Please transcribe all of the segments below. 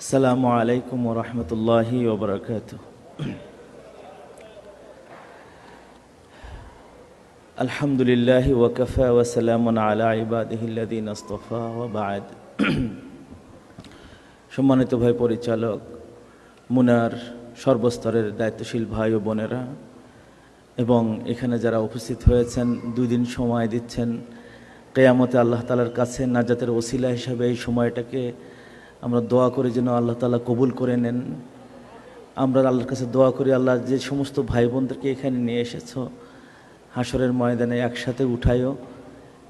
আসসালামু আলাইকুম ওয়া রাহমাতুল্লাহি ওয়া বারাকাতুহু। আলহামদুলিল্লাহি ওয়া কাফা ওয়া সালামুন আলা ইবাদিহিল্লাযিনা ইসতাফা ওয়া বা'দ। সম্মানিত ভাই পরিচালক, মুনার সর্বস্তরের দায়িত্বশীল ভাই ও বোনেরা এবং এখানে যারা উপস্থিত হয়েছেন, 2 দিন সময় দিচ্ছেন কিয়ামতে আল্লাহ তাআলার কাছে নাজাতের ওসিলা হিসাবে এই সময়টাকে আমরা দোয়া করি যেন আল্লাহ তাআলা কবুল করে নেন। আমরা আল্লাহর কাছে দোয়া করি, আল্লাহ যে সমস্ত ভাই বোনদেরকে এখানে নিয়ে এসেছো হাসরের ময়দানে একসাথে উঠায়ও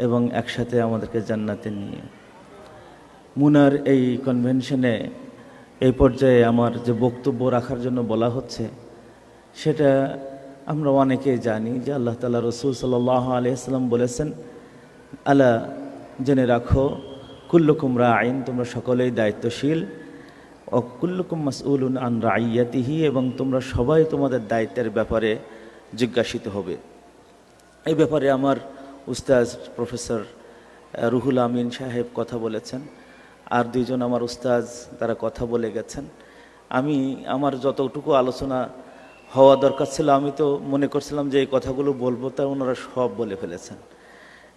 এবং একসাথে আমাদেরকে জান্নাতে নিয়ে। মুনার এই কনভেনশনে এই পর্যায়ে আমার যে বক্তব্য রাখার জন্য বলা হচ্ছে সেটা আমরা অনেকেই জানি যে আল্লাহ তাআলা রাসূল সাল্লাল্লাহু আলাইহি ওয়াসাল্লাম বলেছেন, আলা জেনে রাখো, কুল্লুকুম রাঈন, তোমরা সকলেই দায়িত্বশীল, ও কুল্লুকুম মাসউলুন আন রাইয়াতিহি, এবং তোমরা সবাই তোমাদের দায়িত্বের ব্যাপারে জিজ্ঞাসিত হবে। এই ব্যাপারে আমার উস্তাজ প্রফেসর রুহুল আমিন সাহেব কথা বলেছেন, আর 2 জন আমার উস্তাজ তারা কথা বলে গেছেন। আমি আমার যতটুকু আলোচনা হওয়া দরকার ছিল আমি তো মনে করছিলাম যে এই কথাগুলো বলবো, তা ওনারা সব বলে ফেলেছেন।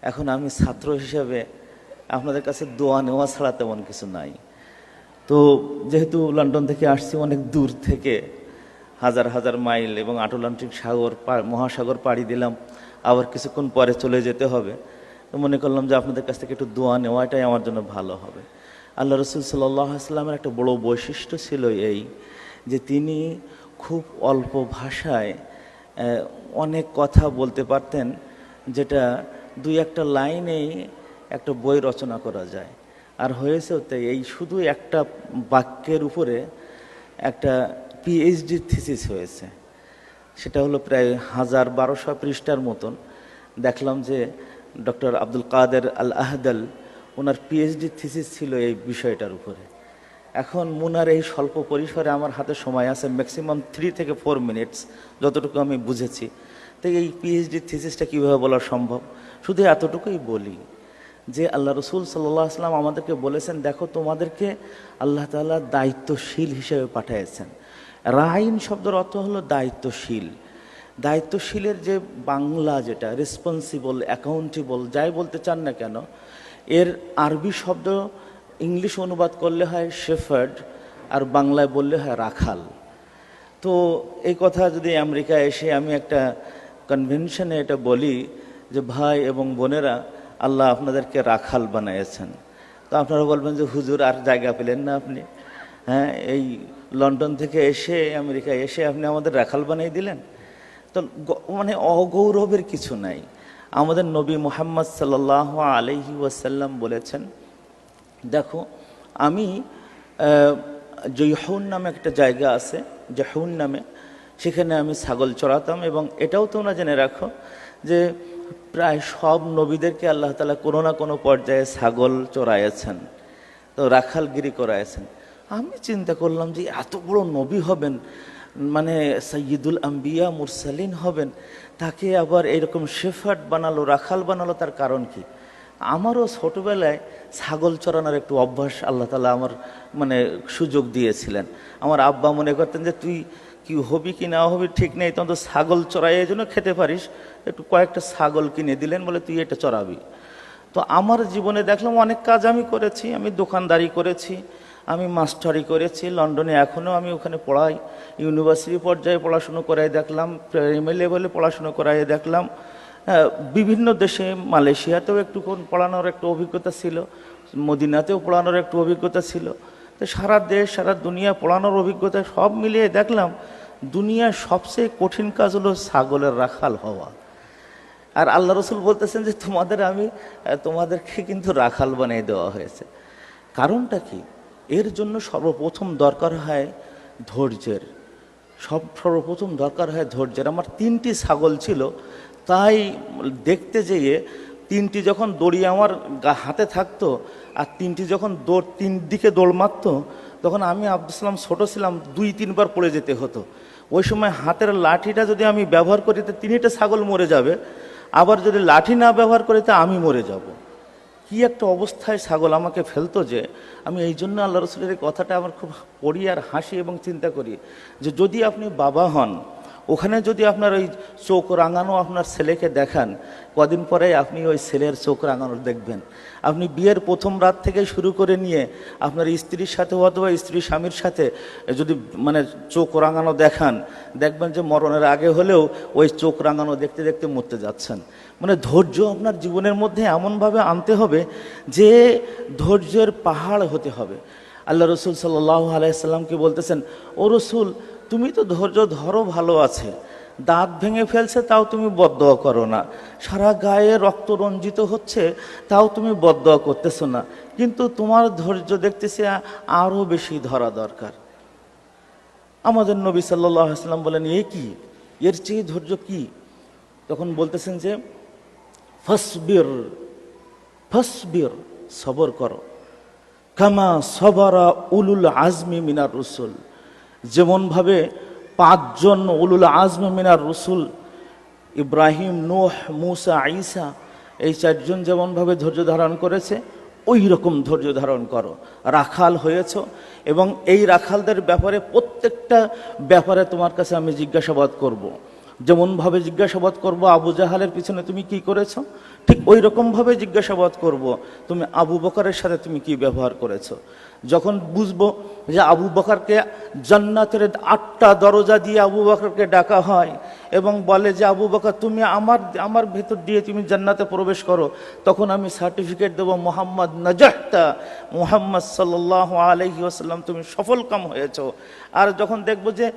এখন আমি ছাত্র হিসেবে আপনাদের কাছে দোয়া নেওয়া ছাড়া তেমন কিছু নাই। তো যেহেতু লন্ডন থেকে আসছি অনেক দূর থেকে, হাজার হাজার মাইল এবং আটলান্টিক মহাসাগর পাড়ি দিলাম, আবার কিছুক্ষণ পরে চলে যেতে হবে, তো মনে করলাম যে আপনাদের কাছ থেকে একটু দোয়া নেওয়াটাই আমার জন্য ভালো হবে। আল্লাহ রসুল সাল্লাল্লাহু আলাইহি ওয়াসাল্লামের একটা বড় বৈশিষ্ট্য ছিল এই যে তিনি খুব অল্প ভাষায় অনেক কথা বলতে পারতেন, যেটা 2-1 লাইনেই একটা বই রচনা করা যায়। আর হয়েছেও তাই, এই শুধু একটা বাক্যের উপরে একটা পিএইচডি থিসিস হয়েছে, সেটা হলো প্রায় 1200 পৃষ্ঠার মতন। দেখলাম যে ডক্টর আব্দুল কাদের আল আহদাল, ওনার পিএইচডি থিসিস ছিল এই বিষয়টার উপরে। এখন মুনার এই স্বল্প পরিসরে আমার হাতে সময় আছে ম্যাক্সিমাম 3 থেকে 4 মিনিটস, যতটুকু আমি বুঝেছি। তো এই পিএইচডি থিসিসটা কীভাবে বলা সম্ভব, শুধু এতটুকুই বলি যে আল্লাহ রসুল সাল্লাল্লাহু আলাইহি ওয়াসাল্লাম আমাদেরকে বলেছেন, দেখো তোমাদেরকে আল্লাহ তাআলা দায়িত্বশীল হিসেবে পাঠিয়েছেন। রাইন শব্দের অর্থ হলো দায়িত্বশীল। দায়িত্বশীলের যে বাংলা যেটা রেসপন্সিবল, অ্যাকাউন্টেবল, যাই বলতে চান না কেন, এর আরবি শব্দ ইংলিশ অনুবাদ করলে হয় শেফার্ড, আর বাংলায় বললে হয় রাখাল। তো এই কথা যদি আমেরিকায় এসে আমি একটা কনভেনশনে এটা বলি যে ভাই এবং বোনেরা, আল্লাহ আপনাদেরকে রাখাল বানিয়েছেন, তো আপনারা বলবেন যে হুজুর আর জায়গা পেলেন না আপনি? হ্যাঁ, এই লন্ডন থেকে এসে আমেরিকায় এসে আপনি আমাদের রাখাল বানিয়ে দিলেন। তো মানে অগৌরবের কিছু নাই। আমাদের নবী মুহাম্মদ সাল্লাল্লাহু আলাইহি ওয়াসাল্লাম বলেছেন, দেখো আমি জয়হুন নামে একটা জায়গা আছে, জয়হুন নামে, সেখানে আমি ছাগল চড়াতাম। এবং এটাও তোমরা জেনে রাখো যে প্রায় সব নবীদেরকে আল্লাহ তাআলা কোনো না কোনো পর্যায়ে ছাগল চড়াইয়েছেন, তো রাখালগিরি করাইয়েছেন। আমি চিন্তা করলাম যে এত বড় নবী হবেন, মানে সাইয়্যিদুল আম্বিয়া মুরসালিন হবেন, তাকে আবার এরকম শেফার্ড বানালো, রাখাল বানালো, তার কারণ কি? আমারও ছোটোবেলায় ছাগল চড়ানোর একটু অভ্যাস আল্লাহ তাআলা আমার মানে সুযোগ দিয়েছিলেন। আমার আব্বা মনে করতেন যে তুই কি হবি কি না হবি ঠিক নেই, তখন তো ছাগল চড়াইয়ের জন্য খেতে পারিস, একটু কয়েকটা ছাগল কিনে দিলেন, বলে তুই এটা চড়াবি। তো আমার জীবনে দেখলাম অনেক কাজ আমি করেছি, আমি দোকানদারি করেছি, আমি মাস্টারি করেছি লন্ডনে, এখনও আমি ওখানে পড়াই, ইউনিভার্সিটি পর্যায়ে পড়াশুনো করাই দেখলাম, প্রাইমারি লেভেলে পড়াশুনো করাই দেখলাম, বিভিন্ন দেশে, মালয়েশিয়াতেও একটু পড়ানোর একটু অভিজ্ঞতা ছিল, মদিনাতেও পড়ানোর একটু অভিজ্ঞতা ছিল। তো সারা দেশ সারা দুনিয়া পড়ানোর অভিজ্ঞতা সব মিলিয়ে দেখলাম দুনিয়ার সবচেয়ে কঠিন কাজ হলো ছাগলের রাখাল হওয়া। আর আল্লাহ রসুল বলতেছেন যে তোমাদেরকে কিন্তু রাখাল বানিয়ে দেওয়া হয়েছে। কারণটা কি? এর জন্য সর্বপ্রথম দরকার হয় ধৈর্যের। সর্বপ্রথম দরকার হয় ধৈর্যের। আমার 3টি ছাগল ছিল, তাই দেখতে যেয়ে 3টি যখন দড়ি আমার হাতে থাকতো আর 3টি যখন 3 দিকে দৌড় মারত, তখন আমি আব্দুল সালাম ছোটো ছিলাম, 2-3 বার পড়ে যেতে হতো। ওই সময় হাতের লাঠিটা যদি আমি ব্যবহার করি তো 3টা ছাগল মরে যাবে, আবার যদি লাঠি না ব্যবহার করি তো আমি মরে যাব। কি একটা অবস্থায় ছাগল আমাকে ফেলতো যে আমি এই জন্য আল্লাহ রসুলের এই কথাটা আমার খুব পড়ি আর হাসি এবং চিন্তা করি যে যদি আপনি বাবা হন, ওখানে যদি আপনার ওই চোখ রাঙানো আপনার ছেলেকে দেখান, কদিন পরে আপনি ওই ছেলের চোখ রাঙানো দেখবেন। আপনি বিয়ের প্রথম রাত থেকে শুরু করে নিয়ে আপনার স্ত্রীর সাথে অথবা স্ত্রী স্বামীর সাথে যদি মানে চোখ রাঙানো দেখান, দেখবেন যে মরণের আগে হলেও ওই চোখ রাঙানো দেখতে দেখতে মরতে যাচ্ছেন। মানে ধৈর্য আপনার জীবনের মধ্যে এমনভাবে আনতে হবে যে ধৈর্যের পাহাড় হতে হবে। আল্লাহ রসুল সাল্লাল্লাহু আলাইহি সাল্লামকে বলতেছেন, ও রসুল তুমি তো ধৈর্য ধরো ভালো আছে, দাঁত ভেঙে ফেলছে তাও তুমি বদদোয়া করো না, সারা গায়ে রক্ত রঞ্জিত হচ্ছে তাও তুমি বদদোয়া করতেছো না, কিন্তু তোমার ধৈর্য দেখতেছি আরও বেশি ধরা দরকার। আমাদের নবী সাল্লাল্লাহু আলাইহি সাল্লাম বলেন, এ কি, এর চেয়ে ধৈর্য কি? তখন বলতেছেন যে ফসবির ফসবির, সবর করো, কামা সবরা উলুল আজমি মিনার রসুল, যেমনভাবে 5 জন উলুল আজম মিনার রসুল ইব্রাহিম, নূহ, মূসা, ঈসা, এই 4 জন যেমনভাবে ধৈর্য ধারণ করেছে ওই রকম ধৈর্য ধারণ করো। রাখাল হয়েছ এবং এই রাখালদের ব্যাপারে প্রত্যেকটা ব্যাপারে তোমার কাছে আমি জিজ্ঞাসাবাদ করব। যেমনভাবে জিজ্ঞাসাবাদ করব আবু জাহালের পিছনে তুমি কি করেছো, ঠিক ওই রকমভাবে জিজ্ঞাসাবাদ করব তুমি আবু বকরের সাথে তুমি কি ব্যবহার করেছো। যখন বুঝবো যে আবু বকরকে জান্নাতের 8টা দরজা দিয়ে আবু বকরকে ডাকা হয় এবং বলে যে আবু বকর তুমি আমার ভেতর দিয়ে তুমি জান্নাতে প্রবেশ করো, তখন আমি সার্টিফিকেট দেবো মুহাম্মদ নাজাহতা, মুহাম্মদ সাল্লাল্লাহু আলাইহি ওয়াসাল্লাম তুমি সফলকাম হয়েছো। আর যখন দেখবো যে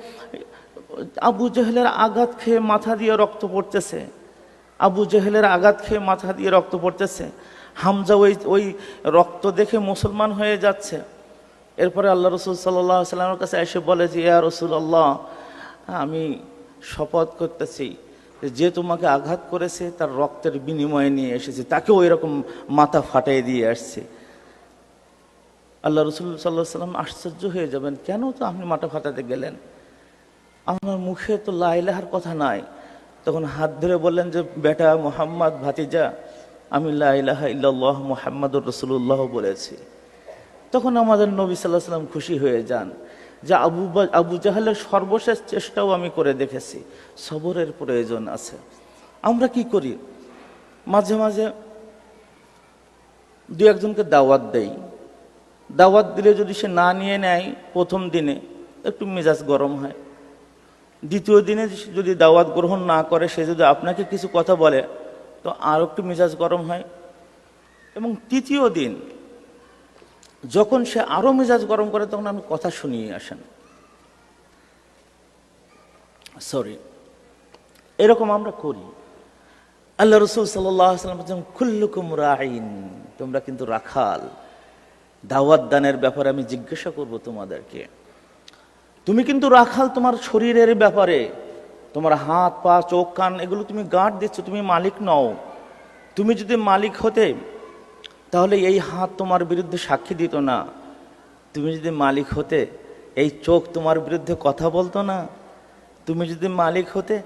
আবু জেহেলের আঘাত খেয়ে মাথা দিয়ে রক্ত পড়তেছে, আবু জেহেলের আঘাত খেয়ে মাথা দিয়ে রক্ত পড়তেছে, হামজা ওই রক্ত দেখে মুসলমান হয়ে যাচ্ছে, এরপরে আল্লাহ রসুল সাল্লাল্লাহু আলাইহি ওয়াসাল্লামের কাছে এসে বলে যে ইয়া রাসূলুল্লাহ, আমি শপথ করতেছি যে তোমাকে আঘাত করেছে তার রক্তের বিনিময়ে নিয়ে এসেছি, তাকে ওই রকম মাথা ফাটিয়ে দিয়ে আসছে। আল্লাহ রসুল সাল্লাল্লাহু আলাইহি ওয়াসাল্লাম আশ্চর্য হয়ে যাবেন, কেন তো আপনি মাথা ফাটাতে গেলেন, আপনার মুখে তো লা ইলাহার কথা নাই। তখন হাত ধরে বললেন যে বেটা মুহাম্মদ, ভাতিজা, আমি লা ইলাহা ইল্লাল্লাহ মুহাম্মাদুর রাসূলুল্লাহ বলেছি। তখন আমাদের নবী সাল্লাল্লাহু আলাইহি ওয়াসাল্লাম খুশি হয়ে যান যে আবু জাহেলের সর্বশেষ চেষ্টাও আমি করে দেখেছি, সবরের প্রয়োজন আছে। আমরা কি করি, মাঝে মাঝে 2-1জনকে দাওয়াত দেই, দাওয়াত দিলে যদি সে না নিয়ে নেয় প্রথম দিনে একটু মেজাজ গরম হয়, দ্বিতীয় দিনে যদি দাওয়াত গ্রহণ না করে সে যদি আপনাকে কিছু কথা বলে তো আর একটু মেজাজ গরম হয়, এবং তৃতীয় দিন যখন সে আরো মেজাজ গরম করে তখন আমি কথা শুনিয়ে আসেন। সরি, এরকম আমরা করি। আল্লাহ রসুল সাল্লাল্লাহু আলাইহি ওয়াসাল্লাম বলেন কুল্লুকুম রাঈন, তোমরা কিন্তু রাখাল। দাওয়াত দানের ব্যাপারে আমি জিজ্ঞাসা করব তোমাদেরকে, তুমি কিন্তু রাখাল তোমার শরীরের ব্যাপারে, তোমার হাত পা চোখ কান এগুলো তুমি গার্ড দিচ্ছ, তুমি মালিক নও। তুমি যদি মালিক হতে তাহলে এই হাত তোমার বিরুদ্ধে সাক্ষী দিত না, তুমি যদি মালিক হতে এই চোখ তোমার বিরুদ্ধে কথা বলতো না, তুমি যদি মালিক হতে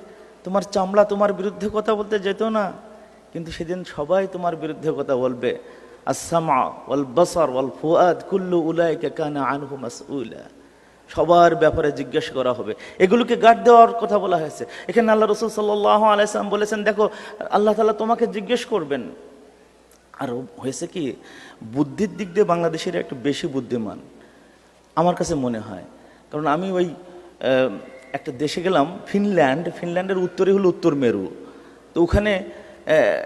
তোমার চামড়া তোমার বিরুদ্ধে কথা বলতে যেত না, কিন্তু সেদিন সবাই তোমার বিরুদ্ধে কথা বলবে। আস-সামআ ওয়াল বাসার ওয়াল ফুআদ কুল্লু উলাইকা কানা আনহু মাসউলা, সবার ব্যাপারে জিজ্ঞাসা করা হবে। এগুলোকে গার্ড দেওয়ার কথা বলা হয়েছে। এখানে আল্লাহ রসুল সাল্লাল্লাহু আলাইহি সাল্লাম বলেছেন, দেখো আল্লাহ তাআলা তোমাকে জিজ্ঞেস করবেন। আর হয়েছে কি, বুদ্ধির দিক দিয়ে বাংলাদেশের একটু বেশি বুদ্ধিমান আমার কাছে মনে হয়, কারণ আমি ওই একটা দেশে গেলাম, ফিনল্যান্ডের উত্তরে হলো উত্তর মেরু। তো ওখানে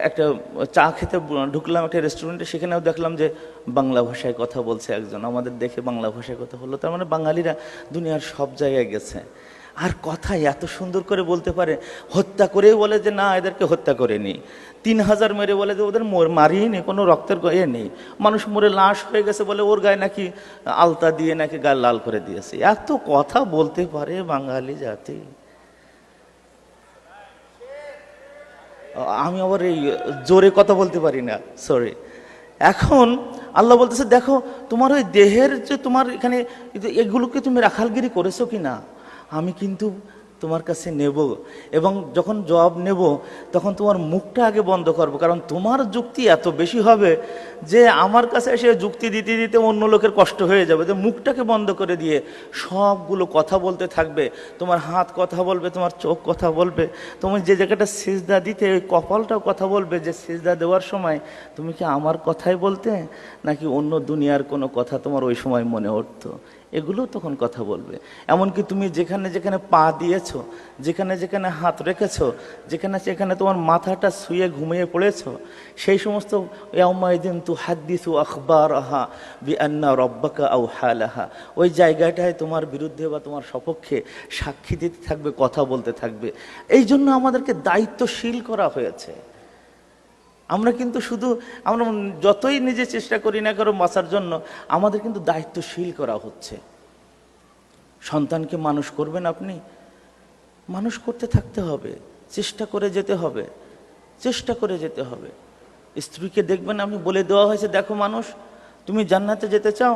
একটা চা খেতে ঢুকলাম একটা রেস্টুরেন্টে, সেখানেও দেখলাম যে বাংলা ভাষায় কথা বলছে একজন, আমাদের দেখে বাংলা ভাষায় কথা হলো। তার মানে বাঙালিরা দুনিয়ার সব জায়গায় গেছে, আর কথা এত সুন্দর করে বলতে পারে। হত্যা করেও বলে যে না এদেরকে হত্যা করেনি, 3000 মেরে বলে যে ওদের মারিনি, কোনো রক্তের এ নেই, মানুষ মরে লাশ হয়ে গেছে বলে ওর গায়ে নাকি আলতা দিয়ে নাকি গায়ে লাল করে দিয়েছে। এত কথা বলতে পারে বাঙালি জাতি। আমি আবার এই জোরে কথা বলতে পারি না, সরি। এখন আল্লাহ বলতেছে, দেখো তোমার ওই দেহের যে তোমার এখানে এগুলোকে তুমি রাখালগিরি করেছো কি না, আমি কিন্তু তোমার কাছে নেব, এবং যখন জবাব নেব তখন তোমার মুখটা আগে বন্ধ করবো, কারণ তোমার যুক্তি এত বেশি হবে যে আমার কাছে এসে যুক্তি দিতে দিতে অন্য লোকের কষ্ট হয়ে যাবে। যে মুখটাকে বন্ধ করে দিয়ে সবগুলো কথা বলতে থাকবে, তোমার হাত কথা বলবে, তোমার চোখ কথা বলবে, তুমি যে জায়গাটা সিজদা দিতে ওই কপালটাও কথা বলবে, যে সিজদা দেওয়ার সময় তুমি কি আমার কথাই বলতে নাকি অন্য দুনিয়ার কোনো কথা তোমার ওই সময় মনে উঠতো, এগুলো তখন কথা বলবে। এমনকি তুমি যেখানে যেখানে পা দিয়েছো, যেখানে যেখানে হাত রেখেছো, যেখানে যেখানে তোমার মাথাটা শুয়ে ঘুমিয়ে পড়েছো, সেই সমস্ত ইয়াউমাইদিন তুহাদ্দিসু আখবারাহা বিআন্না রাব্বাকা আওহালাহা, ওই জায়গাটায় তোমার বিরুদ্ধে বা তোমার সপক্ষে সাক্ষী দিতে থাকবে, কথা বলতে থাকবে। এই জন্য আমাদেরকে দায়িত্বশীল করা হয়েছে। আমরা কিন্তু শুধু আমরা যতই নিজে চেষ্টা করি না করো বাঁচার জন্য, আমাদের কিন্তু দায়িত্বশীল করা হচ্ছে। সন্তানকে মানুষ করবেন আপনি, মানুষ করতে থাকতে হবে, চেষ্টা করে যেতে হবে, চেষ্টা করে যেতে হবে। স্ত্রীকে দেখবেন আপনি, বলে দেওয়া হয়েছে দেখো মানুষ, তুমি জান্নাতে যেতে চাও,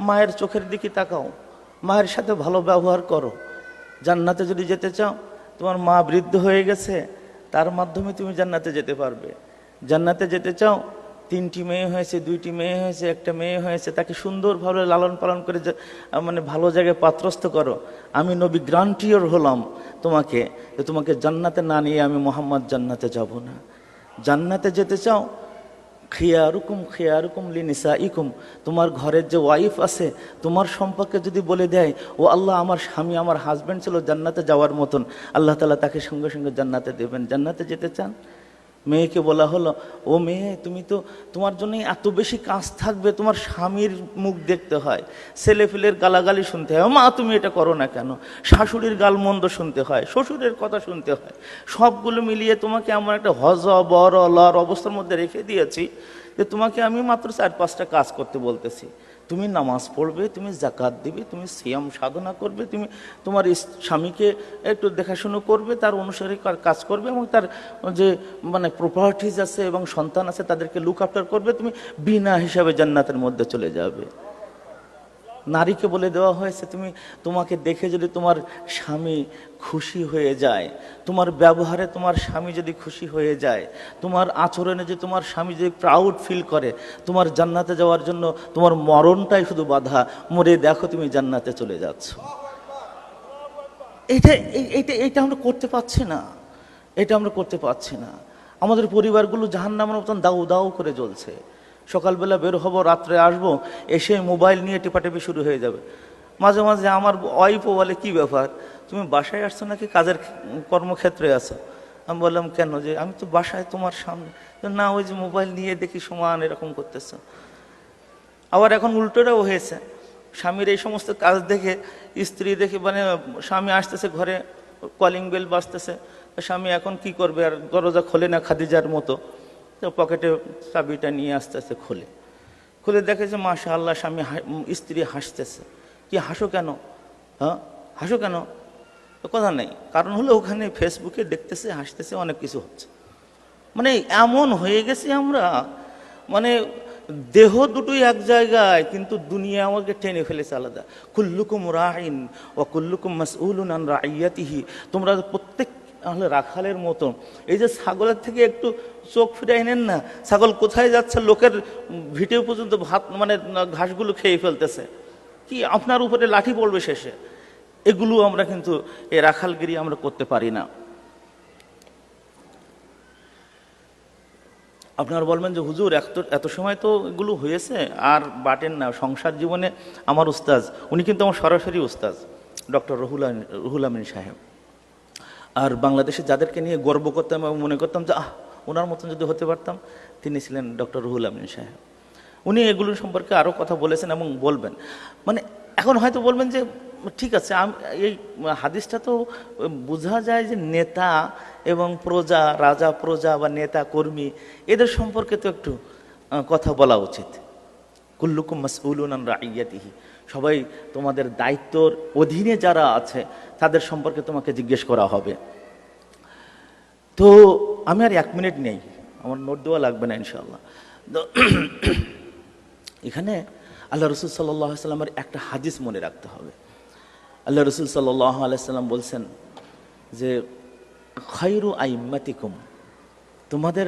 মায়ের চোখের দিকে তাকাও, মায়ের সাথে ভালো ব্যবহার করো। জান্নাতে যদি যেতে চাও, তোমার মা বৃদ্ধ হয়ে গেছে, তার মাধ্যমে তুমি জান্নাতে যেতে পারবে। জান্নাতে যেতে চাও, 3টি মেয়ে হয়েছে, 2টি মেয়ে হয়েছে, একটা মেয়ে হয়েছে, তাকে সুন্দরভাবে লালন পালন করে মানে ভালো জায়গায় পাত্রস্থ করো। আমি নবী গ্রান্টিয়র হলাম তোমাকে, যে তোমাকে জান্নাতে না নিয়ে আমি মোহাম্মদ জান্নাতে যাব না। জান্নাতে যেতে চাও, খিয়ারুকুম লিনিসাইকুম, তোমার ঘরের যে ওয়াইফ আছে তোমার সম্পর্কে যদি বলে দেয়, ও আল্লাহ আমার স্বামী, আমার হাজব্যান্ড ছিল জান্নাতে যাওয়ার মতন, আল্লাহ তাআলা তাকে সঙ্গে সঙ্গে জান্নাতে দেবেন। জান্নাতে যেতে চান, মেয়েকে বলা হলো, ও মেয়ে তুমি তো, তোমার জন্য এত বেশি কাজ থাকবে, তোমার স্বামীর মুখ দেখতে হয়, ছেলেফেলের গালাগালি শুনতে হয়, মা তুমি এটা করো না কেন, শাশুড়ির গালমন্দ শুনতে হয়, শ্বশুরের কথা শুনতে হয়, সবগুলো মিলিয়ে তোমাকে এমন একটা হজ বর লর অবস্থার মধ্যে রেখে দিয়েছি যে তোমাকে আমি মাত্র 4-5টা কাজ করতে বলতেছি। তুমি নামাজ পড়বে, তুমি জাকাত দিবে, তুমি সিয়াম সাধনা করবে, তুমি তোমার স্বামীকে একটু দেখাশুনো করবে, তার অনুসারে কাজ করবে, এবং তার যে মানে প্রপার্টিজ আছে এবং সন্তান আছে তাদেরকে লুক আফটার করবে, তুমি বিনা হিসাবে জান্নাতের মধ্যে চলে যাবে। নারীকে বলে দেওয়া হয়েছে, তোমাকে দেখে যদি তোমার স্বামী খুশি হয়ে যায়, তোমার ব্যবহারে তোমার স্বামী যদি খুশি হয়ে যায়, তোমার আচরণে যে তোমার স্বামী যদি প্রাউড ফিল করে, তোমার জান্নাতে যাওয়ার জন্য তোমার মরণটাই শুধু বাধা, মরে দেখো তুমি জান্নাতে চলে যাচ্ছ। এটা আমরা করতে পারছি না, এটা আমরা করতে পারছি না। আমাদের পরিবারগুলো জাহান্নামের মতন দাউ দাউ করে জ্বলছে। সকালবেলা বের হব, রাত্রে আসবো, এসে মোবাইল নিয়ে টেপাটেপি শুরু হয়ে যাবে। মাঝে মাঝে আমার ওয়াইফও বলে, কি ব্যাপার তুমি বাসায় আসছো নাকি কাজের কর্মক্ষেত্রে আছো? আমি বললাম কেন, যে আমি তো বাসায় তোমার সামনে। না, ওই যে মোবাইল নিয়ে দেখি সমান এরকম করতেছ। আবার এখন উল্টোটাও হয়েছে, স্বামীর এই সমস্ত কাজ দেখে স্ত্রী দেখে, মানে স্বামী আসতেছে ঘরে, কলিং বেল বাজতেছে, স্বামী এখন কি করবে, আর দরজা খোলে না খাদিজার মতো, তো পকেটে চাবিটা নিয়ে আস্তে আস্তে খুলে দেখে যে মাশাআল্লাহ স্বামী, স্ত্রী হাসতেছে। কি হাসো কেন? হ্যাঁ হাসো কেন? তো কথা নেই, কারণ হলো ওখানে ফেসবুকে দেখতেছে, হাসতেছে, অনেক কিছু হচ্ছে। মানে এমন হয়ে গেছি আমরা, মানে দেহ দুটোই এক জায়গায়, কিন্তু দুনিয়া আমাকে টেনে ফেলেছে আলাদা। কুল্লুকুম রাইন ওয়া কুল্লুকুম মাসউলুন আন রাইয়াতিহি, তোমরা প্রত্যেক তাহলে রাখালের মতো। এই যে ছাগলের থেকে একটু চোখ ফিরাই নেন না, ছাগল কোথায় যাচ্ছে, লোকের ভিটেও পর্যন্ত ভাত মানে ঘাসগুলো খেয়ে ফেলতেছে, কি আপনার উপরে লাঠি পড়বে শেষে। এগুলো আমরা কিন্তু এই রাখালগিরি আমরা করতে পারি না। আপনারা বলবেন যে হুজুর এত সময় তো এগুলো হয়েছে আর বাটেন না। সংসার জীবনে আমার উস্তাজ, উনি কিন্তু আমার সরাসরি উস্তাজ, ডক্টর রুহুল আমিন সাহেব। আর বাংলাদেশে যাদেরকে নিয়ে গর্ব করতাম এবং মনে করতাম যে ওনার মতন যদি হতে পারতাম, তিনি ছিলেন ডক্টর রুহুল আমিন সাহেব। উনি এগুলোর সম্পর্কে আরও কথা বলেছেন এবং বলবেন। মানে এখন হয়তো বলবেন যে ঠিক আছে, এই হাদিসটা তো বোঝা যায় যে নেতা এবং প্রজা, রাজা প্রজা বা নেতা কর্মী, এদের সম্পর্কে তো একটু কথা বলা উচিত। কুল্লুকুম মাসউলুন আন রাইয়াতিহি, সবাই তোমাদের দায়িত্বর অধীনে যারা আছে তাদের সম্পর্কে তোমাকে জিজ্ঞেস করা হবে। তো আমি আর 1 মিনিট নেই, আমার নোট দেওয়া লাগবে না ইনশাআল্লাহ। তো এখানে আল্লাহ রসুল সাল্লাল্লাহু আলাইহি সাল্লামের একটা হাদিস মনে রাখতে হবে। আল্লাহ রসুল সাল্লাল্লাহু আলাইহি সাল্লাম বলছেন, যে খায়রু আইম্মাতিকুম, তোমাদের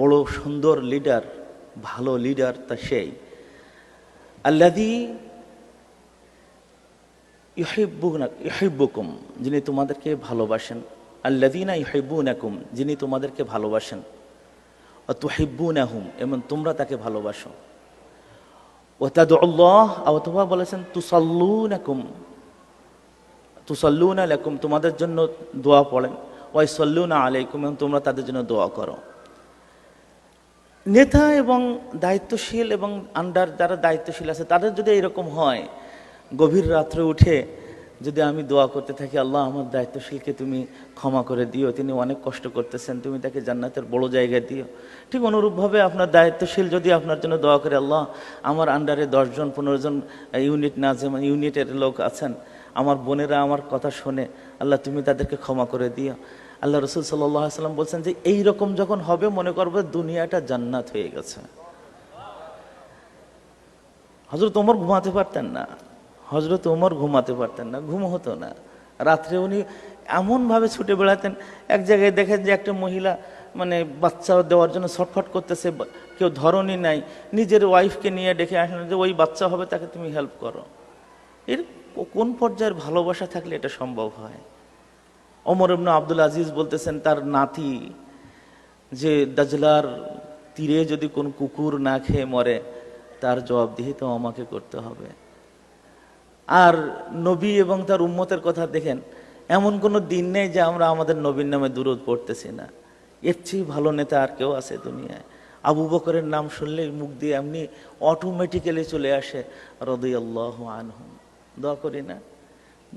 বড় সুন্দর লিডার, ভালো লিডার তা সেই আল্লাযী ইউহিব্বুকুম, যিনি তোমাদেরকে ভালোবাসেন, আল্লাযীনা ইউহিব্বুনাকুম, যিনি তোমাদেরকে ভালোবাসেন, ওয়া তুহিব্বুনাহুম, এবং তোমরা তাকে ভালোবাসো, ওয়া তাদউল্লাহ, অথবা বলেছেন তুসাল্লুনা লাকুম, তোমাদের জন্য দোয়া পড়েন, ওয়া ইসাল্লুনা আলাইকুম, এবং তোমরা তাদের জন্য দোয়া করো। নেতা এবং দায়িত্বশীল এবং আন্ডার যারা দায়িত্বশীল আছে তাদের যদি এরকম হয়, গভীর রাত্রে উঠে যদি আমি দোয়া করতে থাকি, আল্লাহ আমার দায়িত্বশীলকে তুমি ক্ষমা করে দিও, তিনি অনেক কষ্ট করতেছেন, তুমি তাকে জান্নাতের বড় জায়গায় দিও। ঠিক অনুরূপভাবে আপনার দায়িত্বশীল যদি আপনার জন্য দোয়া করে, আল্লাহ আমার আন্ডারে 10 জন 15 জন ইউনিট নাজেম ইউনিটের লোক আছেন, আমার বোনেরা আমার কথা শোনে, আল্লাহ তুমি তাদেরকে ক্ষমা করে দিও। আল্লাহ রসুল সাল্লাল্লাহু আলাইহি সাল্লাম বলছেন যে এইরকম যখন হবে, মনে করবে দুনিয়াটা জান্নাত হয়ে গেছে। হযরত ওমর ঘুমাতে পারতেন না, হযরত ওমর ঘুমাতে পারতেন না, ঘুম হতো না। রাত্রে উনি এমনভাবে ছুটে বেড়াতেন, এক জায়গায় দেখেন যে একটা মহিলা মানে বাচ্চা দেওয়ার জন্য ছটফট করতেছে, কেউ ধরনই নাই, নিজের ওয়াইফকে নিয়ে ডেকে আসেন যে ওই বাচ্চা হবে, তাকে তুমি হেল্প করো। এর কোন পর্যায়ের ভালোবাসা থাকলে এটা সম্ভব হয়? ওমর ইবনে আব্দুল আজিজ বলতেছেন তার নাতি যে দাজলার তীরে যদি কোন কুকুর না খেয়ে মরে, তার জবাবদিহি তো আমাকে করতে হবে। আর নবী এবং তার উম্মতের কথা দেখেন, এমন কোনো দিন নেই যে আমরা আমাদের নবীর নামে দুরূদ পড়তেছি না। এর চেয়ে ভালো নেতা আর কেউ আছে দুনিয়ায়? আবু বকরের নাম শুনলেই মুখ দিয়ে এমনি অটোমেটিক্যালি চলে আসে রাদিয়াল্লাহু আনহু। দোয়া করি না?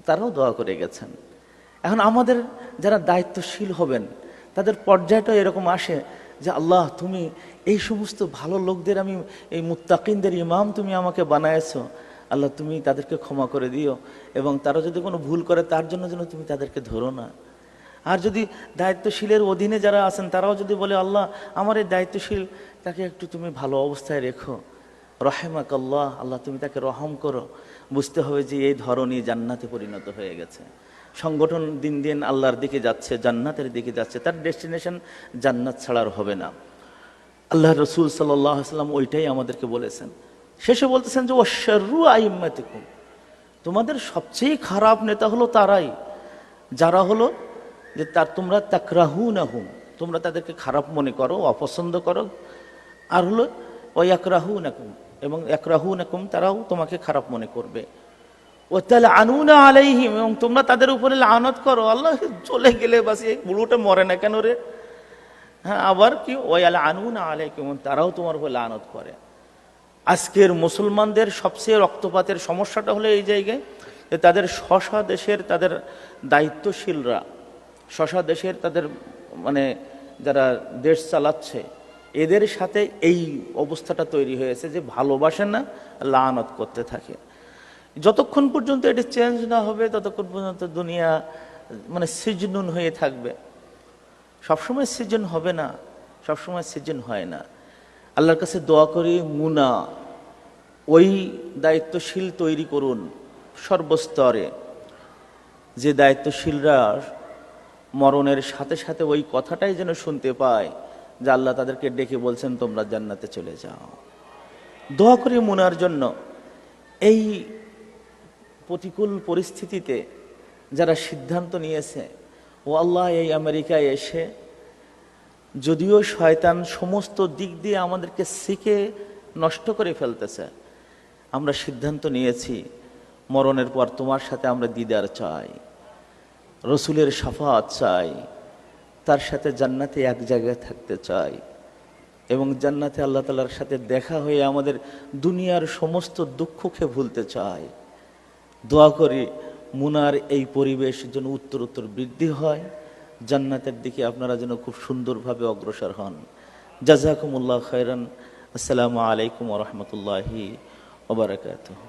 তারাও দোয়া করে গেছেন। এখন আমাদের যারা দায়িত্বশীল হবেন তাদের পর্যায়টা এরকম আসে যে আল্লাহ তুমি এই সমস্ত ভালো লোকদের, আমি এই মুত্তাকিনদের ইমাম তুমি আমাকে বানায়েছো, আল্লাহ তুমি তাদেরকে ক্ষমা করে দিও, এবং তারা যদি কোনো ভুল করে তার জন্য যেন তুমি তাদেরকে ধরো না। আর যদি দায়িত্বশীলের অধীনে যারা আছেন তারাও যদি বলে আল্লাহ আমার এই দায়িত্বশীল তাকে একটু তুমি ভালো অবস্থায় রেখো, রহেমাক আল্লাহ, আল্লাহ তুমি তাকে রহম করো, বুঝতে হবে যে এই ধরনই জান্নাতে পরিণত হয়ে গেছে। সংগঠন দিন দিন আল্লাহর দিকে যাচ্ছে, জান্নাতের দিকে যাচ্ছে, তার ডেস্টিনেশন জান্নাত ছাড়ার হবে না। আল্লাহ রসুল সাল্লাল্লাহু আলাইহি ওয়াসাল্লাম ওইটাই আমাদেরকে বলেছেন। শেষে বলতেছেন যে ওয়াশাররু আইম্মাতিকুম, তোমাদের সবচেয়ে খারাপ নেতা হলো তারাই যারা হলো যে তার তোমরা তাকরাহুনাহুম, তোমরা তাদেরকে খারাপ মনে করো, অপছন্দ করো। আর হলো ওয়ায়াকরাহুনাকুম, এবং ইয়াকরাহুনাকুম, তারাও তোমাকে খারাপ মনে করবে। ওয়াতালআনুনা আলাইহিম, এবং তোমরা তাদের উপরে লানত করো। আল্লাহ চলে গেলে বাস এই বুড়োটা মরে না কেন রে? হ্যাঁ, আবার কি ওয়ালানুনা আলাইকুম, তারাও তোমার উপর লানত করে। আজকের মুসলমানদের সবচেয়ে রক্তপাতের সমস্যাটা হলো এই জায়গায় যে তাদের স্ব দেশের তাদের দায়িত্বশীলরা, স্ব দেশের তাদের মানে যারা দেশ চালাচ্ছে, এদের সাথে এই অবস্থাটা তৈরি হয়েছে যে ভালোবাসে না, লানত করতে থাকে। যতক্ষণ পর্যন্ত এটি চেঞ্জ না হবে ততক্ষণ পর্যন্ত দুনিয়া মানে সিজনুন হয়ে থাকবে। সবসময় সিজন হবে না, সবসময় সিজন হয় না। আল্লাহর কাছে দোয়া করি মুনা, ওই দায়িত্বশীল তৈরি করুন সর্বস্তরে, যে দায়িত্বশীলরা মরণের সাথে সাথে ওই কথাটাই যেন শুনতে পায় যে আল্লাহ তাদেরকে ডেকে বলছেন তোমরা জান্নাতে চলে যাও। দোয়া করি মুনার জন্য। এই প্রতিকূল পরিস্থিতিতে যারা সিদ্ধান্ত নিয়েছে, ও আল্লাহ এই আমেরিকায় এসে যদিও শয়তান সমস্ত দিক দিয়ে আমাদেরকে শিখে নষ্ট করে ফেলতেছে, আমরা সিদ্ধান্ত নিয়েছি মরণের পর তোমার সাথে আমরা দিদার চাই, রসুলের শাফাআত চাই, তার সাথে জান্নাতে এক জায়গায় থাকতে চাই, এবং জান্নাতে আল্লাহ তাআলার সাথে দেখা হয়ে আমাদের দুনিয়ার সমস্ত দুঃখকে ভুলতে চাই। দোয়া করি মুনার এই পরিবেশ যেন উত্তর বৃদ্ধি হয়, জান্নাতের দিকে আপনারা যেন খুব সুন্দরভাবে অগ্রসর হন। জাযাকুমুল্লাহ খায়রান। আসসালামু আলাইকুম ওয়া রাহমাতুল্লাহি ওয়া বারাকাতুহু।